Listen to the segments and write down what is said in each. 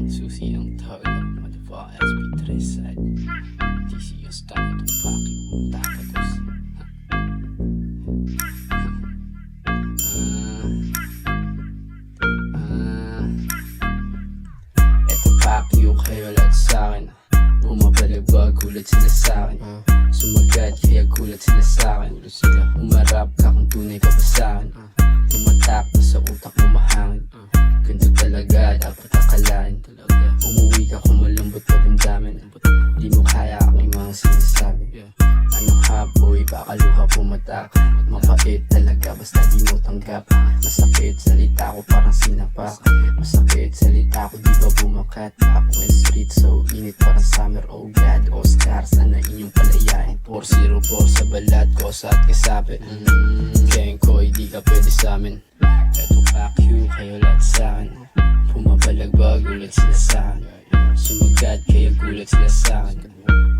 Susi ang tawag, motherfucker SP3 side. TC yung stand itong paki, takatos. Eto paki yung kayo lahat sa'kin. Bumabalagbag, gulat sila sa'kin. Sumagat, kaya gulat sila sa'kin. Umarap ka kung tunay ka ba sa'kin. Tumatak na sa utak mo mahangin. Ganito talaga, dapat akalain. Umuwi ka kung malambot pa damdamin. Di mo kaya aking mga sinasabi. Ano ka boy, baka luha pumatak. Mapait talaga, basta di mo tanggap. Masakit, salita ko parang sinapak. Masakit, salita ko di ba bumakat. Ako in street, so init parang summer. Oh God, Oscar, sana inyong palayain. 404 sa balat ko, sa at kasabi. Kaya ko, hindi ka pwede sa'min. Eto fuck you, kayo lahat sa'kin. Pumapalagbag, gulat sila sa'kin. Sumagat, kaya gulat sila sa'kin.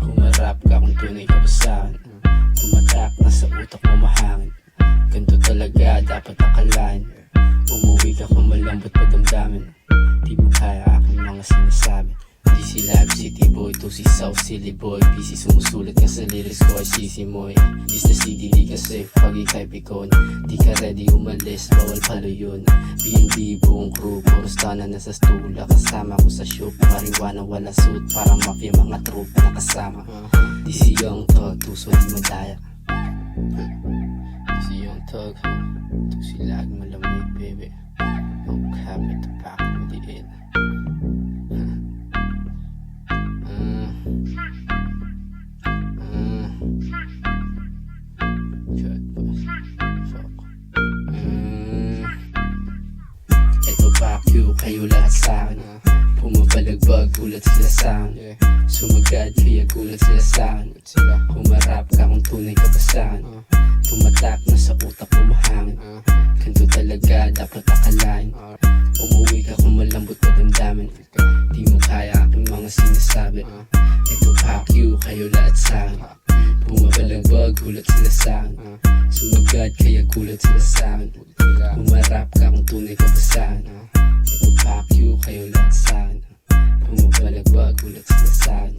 Humarap ka kung tunay ka ba sa'kin. Tumatak na sa utak mo mahangin. Ganito talaga, dapat akalain. Umuwi ka kung malambot pa damdamin. Di mo kaya aking mga sinasabi. Di si Lab City Boy, to si South Silly Boy. Busy sumusulat ka sa lyrics ko ay sisimoy. Di sa CD di ka safe, pag ikay pikon. Di ka ready umalis, bawal palo yun. B&B buong crew, puros tana na sa stula. Kasama ko sa shoot, mariwana walang suit. Parang mafia mga troop na kasama. Di si Young Thug, tuso di madaya. Di si Young Thug, to si Lag malamig baby. Ang kapit na pakit mo diin. Eto fuck you, kayo lahat sa'kin. Pumapalagbag, gulat sila sa'kin. Sumagat, kaya gulat sila sa'kin. Humarap ka kung tunay ka ba sa'kin. Tumatak na sa utak mo mahangin. Ganito talaga, dapat akalain. Umuwi ka kung malambot pa damdamin. Di mo kaya aking mga sinasabi. Eto fuck you, kayo lahat sa'kin. Pumapalagbag, gulat sila sa'kin. Sumagat, kaya gulat sila sa'kin. Humarap ka kung tunay ka ba sa'kin. Eto fuck you, kayo lahat sa'kin. Pumapalagbag, gulat sila sa'kin.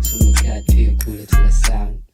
Sumagat, kaya gulat sila sa'kin.